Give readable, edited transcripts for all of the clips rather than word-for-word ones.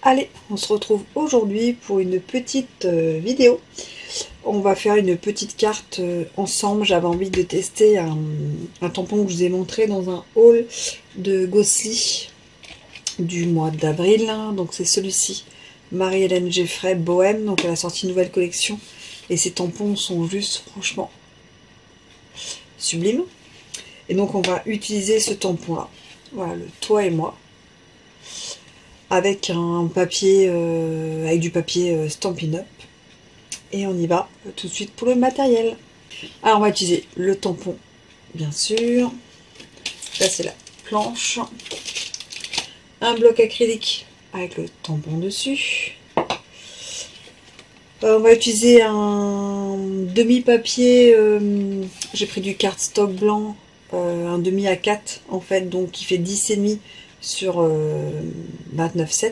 Allez, on se retrouve aujourd'hui pour une petite vidéo. On va faire une petite carte ensemble. J'avais envie de tester un tampon que je vous ai montré dans un haul de Ghostly du mois d'avril. Donc c'est celui-ci, Marie-Hélène Geffray Bohème. Donc elle a sorti une nouvelle collection et ces tampons sont juste franchement sublimes. Et donc on va utiliser ce tampon là. Voilà, le Toi et moi. Avec un papier, avec du papier Stampin' Up. Et on y va tout de suite pour le matériel. Alors on va utiliser le tampon, bien sûr. Là c'est la planche. Un bloc acrylique avec le tampon dessus. On va utiliser un demi-papier. J'ai pris du cardstock blanc, un demi A4 en fait, donc qui fait 10,5 sur 29,7,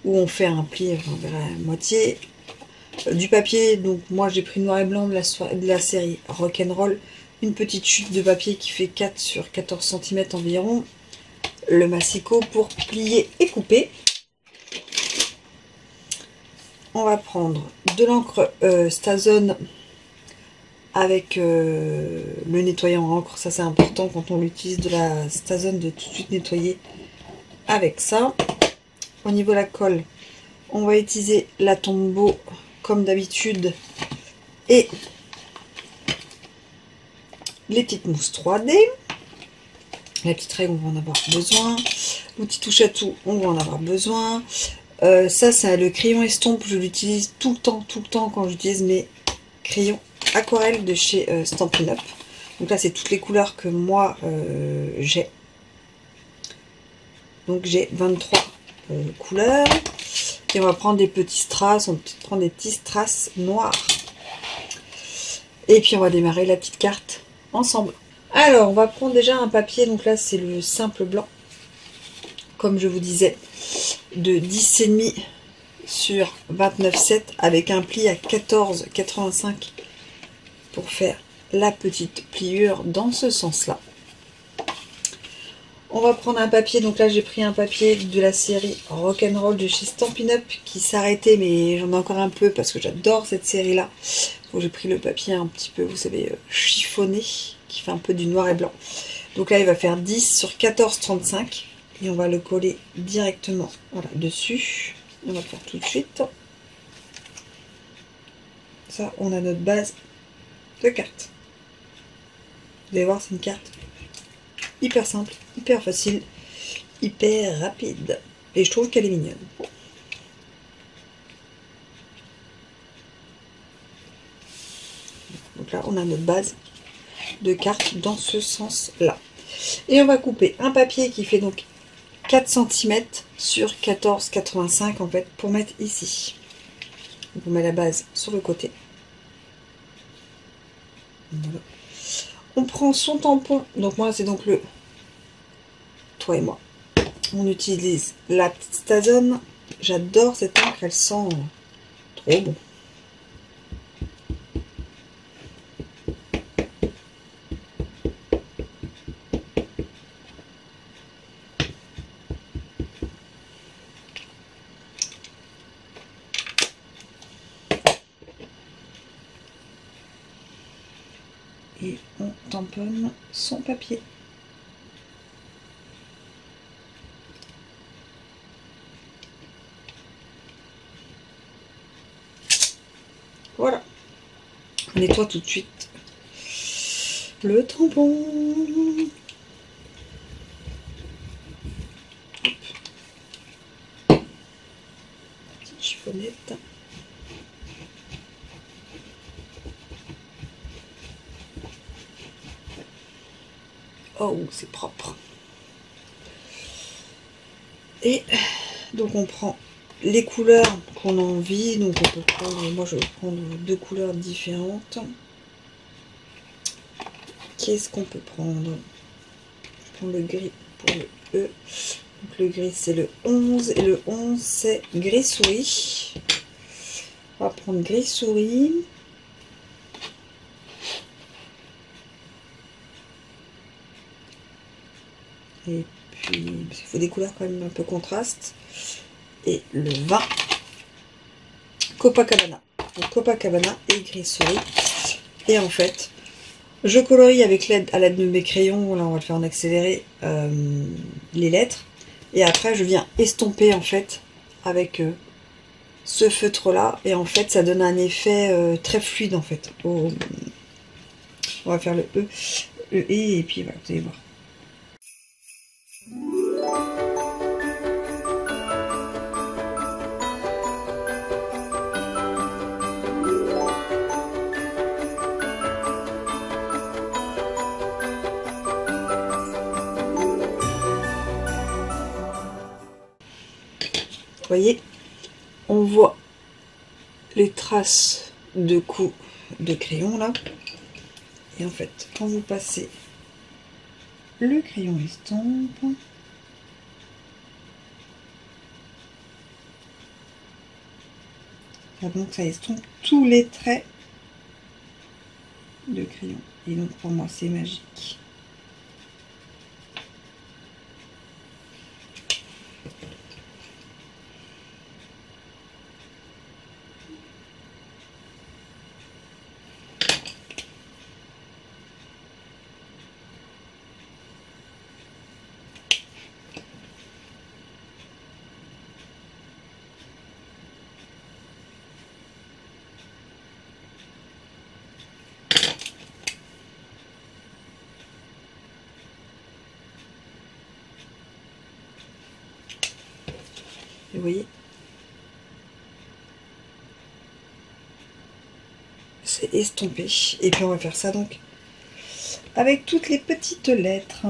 où on fait un pli vers la moitié. Du papier, donc moi j'ai pris noir et blanc de la série Rock'n'Roll, une petite chute de papier qui fait 4 sur 14 cm environ, le massicot pour plier et couper. On va prendre de l'encre Stazone avec le nettoyant encre, ça c'est important quand on utilise de la Stazone de tout de suite nettoyer avec ça. Au niveau de la colle, on va utiliser la Tombow comme d'habitude et les petites mousses 3D. La petite règle, on va en avoir besoin. L'outil touche à tout, on va en avoir besoin. Ça, c'est le crayon estompe. Je l'utilise tout le temps quand j'utilise mes crayons aquarelle de chez Stampin' Up. Donc là, c'est toutes les couleurs que moi j'ai. Donc j'ai 23 couleurs. Et on va prendre des petits strass, on va prendre des petits strass noirs. Et puis on va démarrer la petite carte ensemble. Alors on va prendre déjà un papier, donc là c'est le simple blanc, comme je vous disais, de 10,5 sur 29,7 avec un pli à 14,85 pour faire la petite pliure dans ce sens-là. On va prendre un papier, donc là j'ai pris un papier de la série Rock'n'Roll de chez Stampin' Up qui s'arrêtait, mais j'en ai encore un peu parce que j'adore cette série là. Donc j'ai pris le papier un petit peu, vous savez, chiffonné, qui fait un peu du noir et blanc. Donc là il va faire 10 sur 14,35 et on va le coller directement, voilà, dessus. On va le faire tout de suite. Ça, on a notre base de carte. Vous allez voir, c'est une carte hyper simple, hyper facile, hyper rapide. Et je trouve qu'elle est mignonne. Donc là, on a notre base de carte dans ce sens-là. Et on va couper un papier qui fait donc 4 cm sur 14,85 en fait, pour mettre ici. Donc on met la base sur le côté. Voilà. On prend son tampon, donc moi c'est donc le Toi et moi. On utilise la petite Stazone. J'adore cette encre, elle sent trop bon. Et on tamponne son papier. Voilà. On nettoie tout de suite le tampon. Petite chiffonnette. Oh, c'est propre. Et donc on prend les couleurs qu'on a envie. Donc on peut prendre, moi je vais prendre 2 couleurs différentes. Qu'est-ce qu'on peut prendre? Je prends le gris pour le E. Donc le gris c'est le 11 et le 11 c'est gris souris. On va prendre gris souris. Et puis il faut des couleurs quand même un peu contrastes. et le vin Copacabana. Donc Copacabana et gris-souris. Et en fait, je colorie avec à l'aide de mes crayons, là on va le faire en accéléré, les lettres. Et après je viens estomper en fait avec ce feutre là. Et en fait ça donne un effet très fluide en fait. On va faire le E, et puis voilà, vous allez voir. Vous voyez, on voit les traces de coups de crayon là. Et en fait, quand vous passez le crayon estompe, donc ça estompe tous les traits de crayon. Et donc pour moi c'est magique. Et vous voyez, c'est estompé. Et puis on va faire ça donc avec toutes les petites lettres.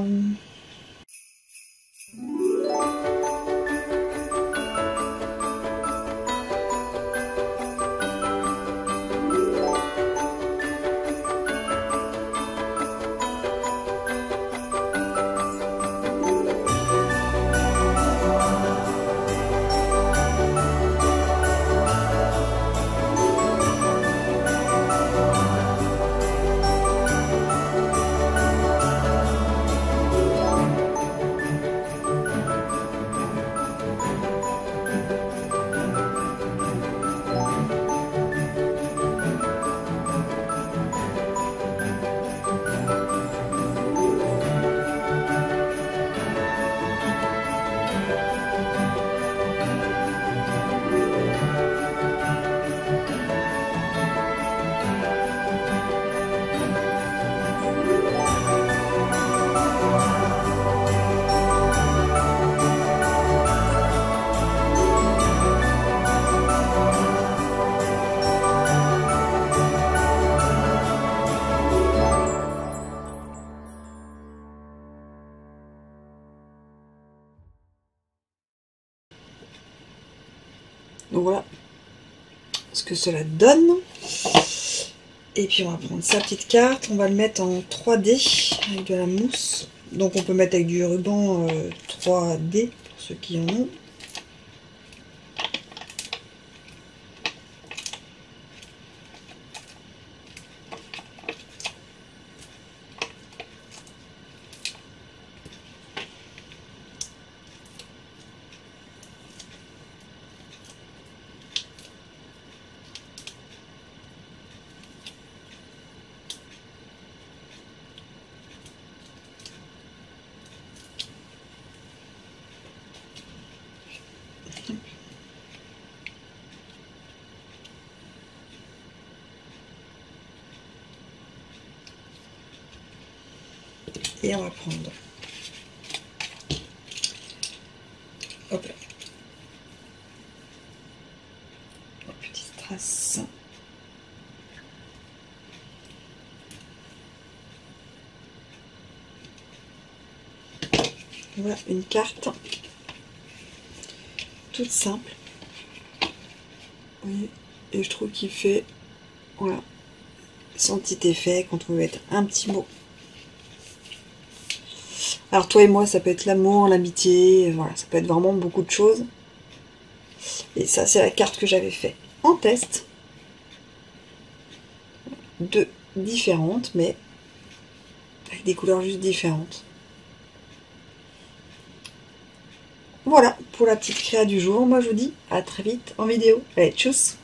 Donc voilà ce que cela donne. Et puis on va prendre sa petite carte, on va le mettre en 3D avec de la mousse. Donc on peut mettre avec du ruban 3D pour ceux qui en ont. Et on va prendre, hop là, une petite strass. Voilà une carte toute simple. Vous voyez, et je trouve qu'il fait, voilà, son petit effet quand on veut mettre un petit mot. Alors toi et moi, ça peut être l'amour, l'amitié, voilà, ça peut être vraiment beaucoup de choses. Et ça, c'est la carte que j'avais fait en test. Deux différentes, mais avec des couleurs juste différentes. Voilà. Voilà pour la petite créa du jour. Moi je vous dis à très vite en vidéo. Allez, tchuss!